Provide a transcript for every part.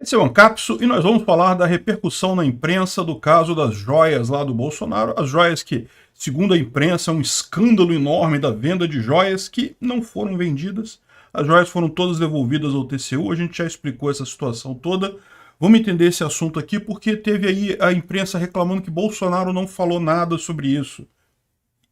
Esse é o Ancapso e nós vamos falar da repercussão na imprensa do caso das joias lá do Bolsonaro. As joias que, segundo a imprensa, é um escândalo enorme da venda de joias que não foram vendidas. As joias foram todas devolvidas ao TCU, a gente já explicou essa situação toda. Vamos entender esse assunto aqui porque teve aí a imprensa reclamando que Bolsonaro não falou nada sobre isso.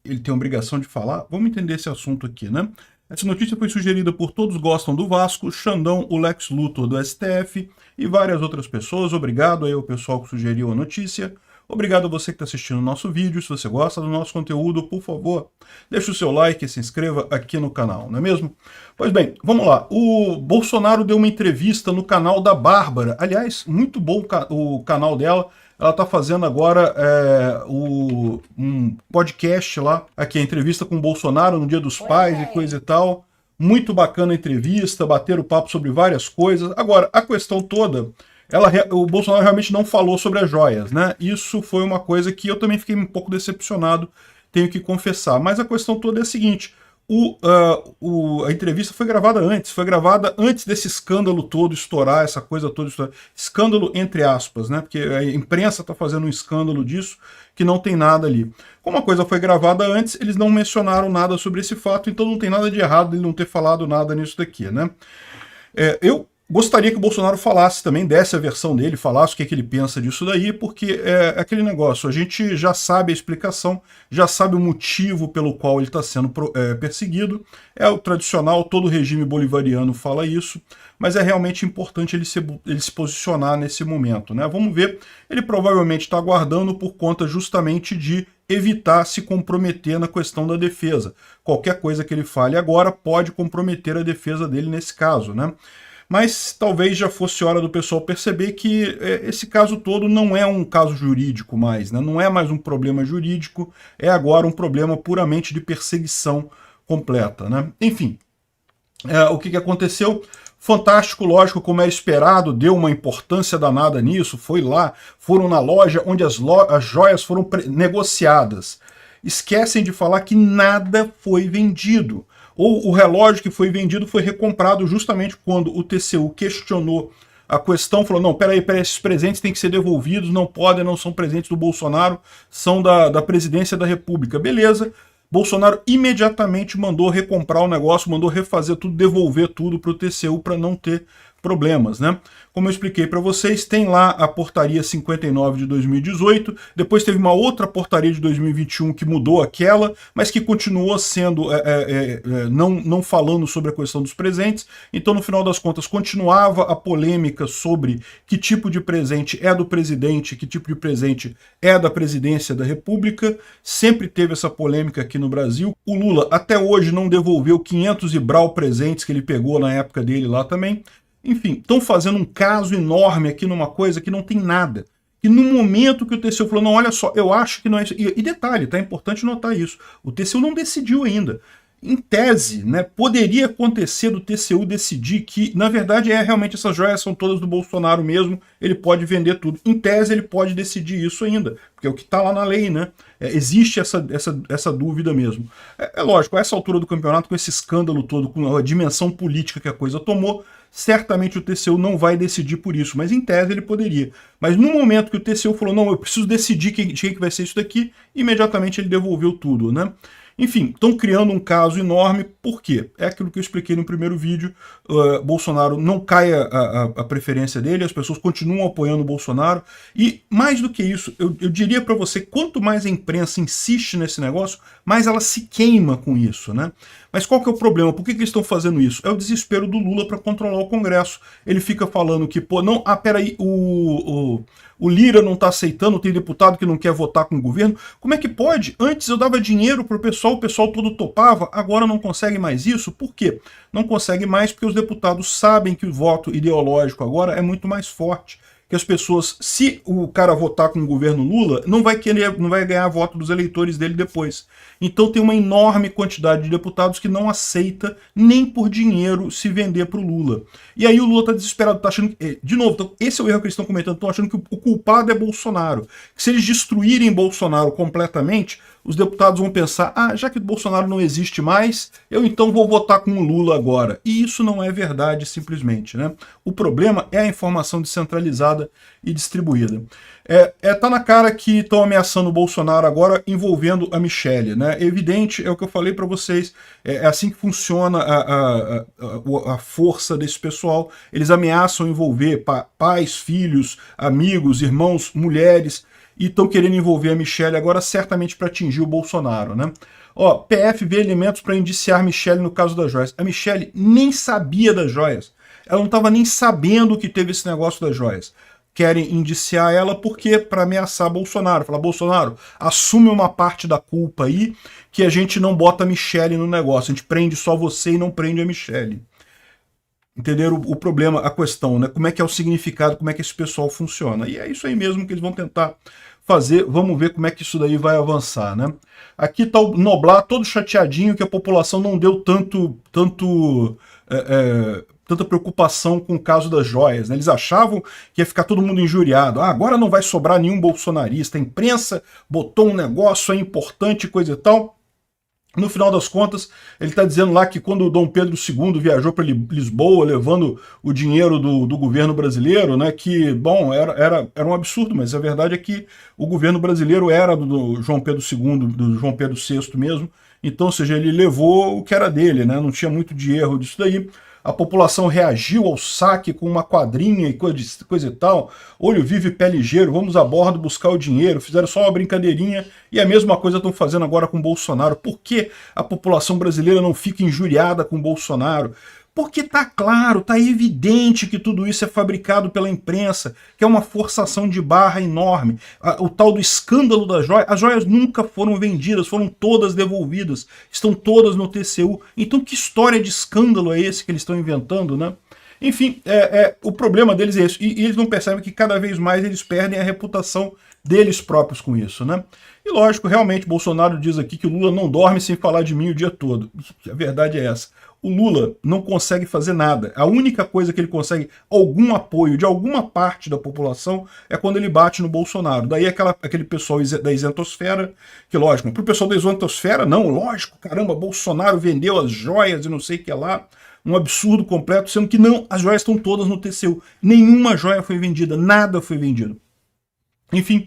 Ele tem a obrigação de falar? Vamos entender esse assunto aqui, né? Essa notícia foi sugerida por Todos Gostam do Vasco, Xandão, o Lex Luthor do STF e várias outras pessoas. Obrigado aí ao pessoal que sugeriu a notícia. Obrigado a você que está assistindo o nosso vídeo. Se você gosta do nosso conteúdo, por favor, deixe o seu like e se inscreva aqui no canal, não é mesmo? Pois bem, vamos lá. O Bolsonaro deu uma entrevista no canal da Bárbara. Aliás, muito bom o canal dela. Ela está fazendo agora um podcast lá, aqui a entrevista com o Bolsonaro no Dia dos Pais e coisa e tal. Muito bacana a entrevista, bateram o papo sobre várias coisas. Agora, a questão toda, o Bolsonaro realmente não falou sobre as joias, né? Isso foi uma coisa que eu também fiquei um pouco decepcionado, tenho que confessar. Mas a questão toda é a seguinte, a entrevista foi gravada antes desse escândalo todo estourar, essa coisa toda estourar. Escândalo entre aspas, né? Porque a imprensa está fazendo um escândalo disso, que não tem nada ali. Como a coisa foi gravada antes, eles não mencionaram nada sobre esse fato, então não tem nada de errado ele não ter falado nada nisso daqui, né? Eu gostaria que o Bolsonaro falasse também, desse a versão dele, falasse o que ele pensa disso daí, porque é aquele negócio, a gente já sabe a explicação, já sabe o motivo pelo qual ele está sendo perseguido, é o tradicional, todo regime bolivariano fala isso, mas é realmente importante ele se posicionar nesse momento, né? Vamos ver, ele provavelmente está aguardando por conta justamente de evitar se comprometer na questão da defesa. Qualquer coisa que ele fale agora pode comprometer a defesa dele nesse caso, né? Mas talvez já fosse hora do pessoal perceber que esse caso todo não é um caso jurídico mais, né? Não é mais um problema jurídico, é agora um problema puramente de perseguição completa, né? Enfim, o que aconteceu? Fantástico, lógico, como era esperado, deu uma importância danada nisso, foram na loja onde as joias foram negociadas. Esquecem de falar que nada foi vendido. Ou o relógio que foi vendido foi recomprado justamente quando o TCU questionou a questão, falou, não, peraí, esses presentes têm que ser devolvidos, não podem, não são presentes do Bolsonaro, são da presidência da República. Beleza, Bolsonaro imediatamente mandou recomprar o negócio, mandou refazer tudo, devolver tudo para o TCU para não ter problemas, né? Como eu expliquei para vocês, tem lá a portaria 59 de 2018, depois teve uma outra portaria de 2021 que mudou aquela, mas que continuou sendo, não falando sobre a questão dos presentes, então no final das contas continuava a polêmica sobre que tipo de presente é do presidente, que tipo de presente é da presidência da República, sempre teve essa polêmica aqui no Brasil. O Lula até hoje não devolveu 500 e brau presentes que ele pegou na época dele lá também. Enfim, estão fazendo um caso enorme aqui numa coisa que não tem nada. E no momento que o TCU falou, não, olha só, eu acho que não é isso. E detalhe, tá? É importante notar isso. O TCU não decidiu ainda. Em tese, né, poderia acontecer do TCU decidir que, na verdade, realmente essas joias são todas do Bolsonaro mesmo, ele pode vender tudo. Em tese, ele pode decidir isso ainda, porque é o que está lá na lei, né? Existe essa dúvida mesmo. É lógico, a essa altura do campeonato, com esse escândalo todo, com a dimensão política que a coisa tomou, certamente o TCU não vai decidir por isso, mas em tese ele poderia. Mas no momento que o TCU falou, não, eu preciso decidir de quem que vai ser isso daqui, imediatamente ele devolveu tudo, né? Enfim, estão criando um caso enorme, por quê? É aquilo que eu expliquei no primeiro vídeo, Bolsonaro não cai a preferência dele, as pessoas continuam apoiando o Bolsonaro, e mais do que isso, eu diria para você, quanto mais a imprensa insiste nesse negócio, mais ela se queima com isso, né? Mas qual que é o problema? Por que eles estão fazendo isso? É o desespero do Lula para controlar o Congresso. Ele fica falando que, pô, não, peraí, o Lira não está aceitando, tem deputado que não quer votar com o governo. Como é que pode? Antes eu dava dinheiro para o pessoal todo topava, agora não consegue mais isso? Por quê? Não consegue mais porque os deputados sabem que o voto ideológico agora é muito mais forte. Que as pessoas, se o cara votar com o governo Lula, não vai ganhar voto dos eleitores dele depois. Então tem uma enorme quantidade de deputados que não aceita nem por dinheiro se vender para o Lula. E aí o Lula está desesperado, está achando que, de novo, então, esse é o erro que eles estão cometendo, estão achando que o culpado é Bolsonaro. Que se eles destruírem Bolsonaro completamente, os deputados vão pensar, já que o Bolsonaro não existe mais, eu então vou votar com o Lula agora. E isso não é verdade, simplesmente, né? O problema é a informação descentralizada e distribuída. Tá na cara que estão ameaçando o Bolsonaro agora envolvendo a Michelle, né? É evidente, é o que eu falei para vocês, é assim que funciona a força desse pessoal. Eles ameaçam envolver pais, filhos, amigos, irmãos, mulheres, e estão querendo envolver a Michelle agora certamente para atingir o Bolsonaro, né? Ó, PF vê elementos para indiciar Michelle no caso das joias. A Michelle nem sabia das joias. Ela não estava nem sabendo que teve esse negócio das joias. Querem indiciar ela porque para ameaçar Bolsonaro. Falar, Bolsonaro, assume uma parte da culpa aí, que a gente não bota a Michelle no negócio. A gente prende só você e não prende a Michelle. Entenderam o problema, a questão, né? Como é que é o significado, como é que esse pessoal funciona. E é isso aí mesmo que eles vão tentar fazer. Vamos ver como é que isso daí vai avançar, né? Aqui está o Noblar todo chateadinho que a população não deu tanta preocupação com o caso das joias, né? Eles achavam que ia ficar todo mundo injuriado. Agora não vai sobrar nenhum bolsonarista. A imprensa botou um negócio aí importante, coisa e tal. No final das contas, ele está dizendo lá que quando o Dom Pedro II viajou para Lisboa, levando o dinheiro do governo brasileiro, né, que, bom, era um absurdo, mas a verdade é que o governo brasileiro era do João Pedro II, do João Pedro VI mesmo, então, ou seja, ele levou o que era dele, né, não tinha muito de erro disso daí. A população reagiu ao saque com uma quadrinha e coisa e tal. Olho vivo e pé ligeiro, vamos a bordo buscar o dinheiro. Fizeram só uma brincadeirinha e a mesma coisa estão fazendo agora com o Bolsonaro. Por que a população brasileira não fica injuriada com o Bolsonaro? Porque tá claro, tá evidente que tudo isso é fabricado pela imprensa, que é uma forçação de barra enorme. O tal do escândalo das joias, as joias nunca foram vendidas, foram todas devolvidas, estão todas no TCU. Então que história de escândalo é esse que eles estão inventando, né? Enfim, o problema deles é isso. E eles não percebem que cada vez mais eles perdem a reputação deles próprios com isso, né? E lógico, realmente, Bolsonaro diz aqui que o Lula não dorme sem falar de mim o dia todo. A verdade é essa. O Lula não consegue fazer nada. A única coisa que ele consegue algum apoio de alguma parte da população é quando ele bate no Bolsonaro. Daí aquele pessoal da isentosfera, que lógico, para o pessoal da isentosfera, não, lógico, caramba, Bolsonaro vendeu as joias e não sei o que lá, um absurdo completo, sendo que não, as joias estão todas no TCU. Nenhuma joia foi vendida, nada foi vendido. Enfim,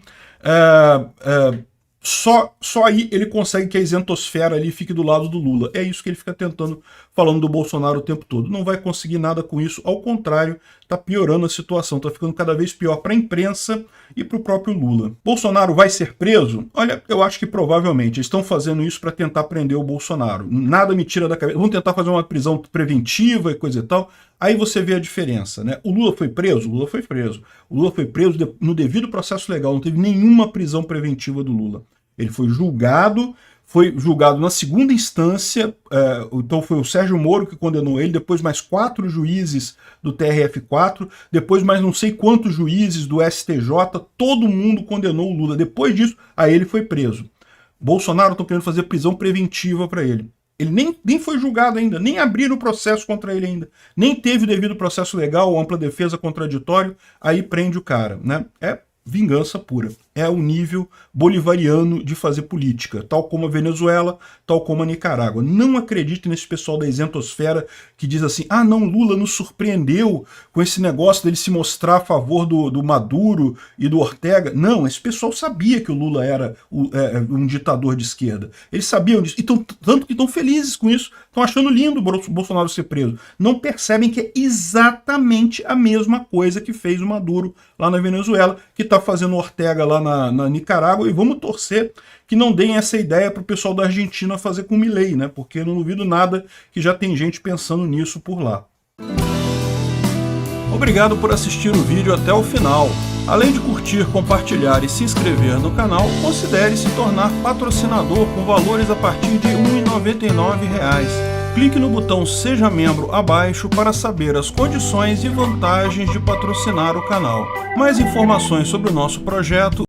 só aí ele consegue que a isentosfera ali fique do lado do Lula. É isso que ele fica tentando, falando do Bolsonaro o tempo todo. Não vai conseguir nada com isso, ao contrário, está piorando a situação, está ficando cada vez pior para a imprensa e para o próprio Lula. Bolsonaro vai ser preso? Olha, eu acho que provavelmente. Eles estão fazendo isso para tentar prender o Bolsonaro. Nada me tira da cabeça. Vão tentar fazer uma prisão preventiva e coisa e tal. Aí você vê a diferença, né? O Lula foi preso? O Lula foi preso. O Lula foi preso no devido processo legal, não teve nenhuma prisão preventiva do Lula. Ele foi julgado na segunda instância, então foi o Sérgio Moro que condenou ele, depois mais 4 juízes do TRF4, depois mais não sei quantos juízes do STJ, todo mundo condenou o Lula. Depois disso, aí ele foi preso. Bolsonaro está querendo fazer prisão preventiva para ele. Ele nem foi julgado ainda, nem abriram o processo contra ele ainda, nem teve o devido processo legal, ampla defesa, contraditório, aí prende o cara, né? É vingança pura. É o nível bolivariano de fazer política, tal como a Venezuela, tal como a Nicarágua. Não acredite nesse pessoal da isentosfera que diz assim, não, Lula nos surpreendeu com esse negócio dele se mostrar a favor do Maduro e do Ortega. Não, esse pessoal sabia que o Lula era um ditador de esquerda. Eles sabiam disso, tanto que estão felizes com isso, estão achando lindo o Bolsonaro ser preso. Não percebem que é exatamente a mesma coisa que fez o Maduro lá na Venezuela, que está fazendo o Ortega lá na Nicarágua, e vamos torcer que não deem essa ideia para o pessoal da Argentina fazer com o Milei, né? Porque eu não duvido nada que já tem gente pensando nisso por lá. Obrigado por assistir o vídeo até o final. Além de curtir, compartilhar e se inscrever no canal, considere se tornar patrocinador com valores a partir de R$ 1,99. Clique no botão Seja Membro abaixo para saber as condições e vantagens de patrocinar o canal. Mais informações sobre o nosso projeto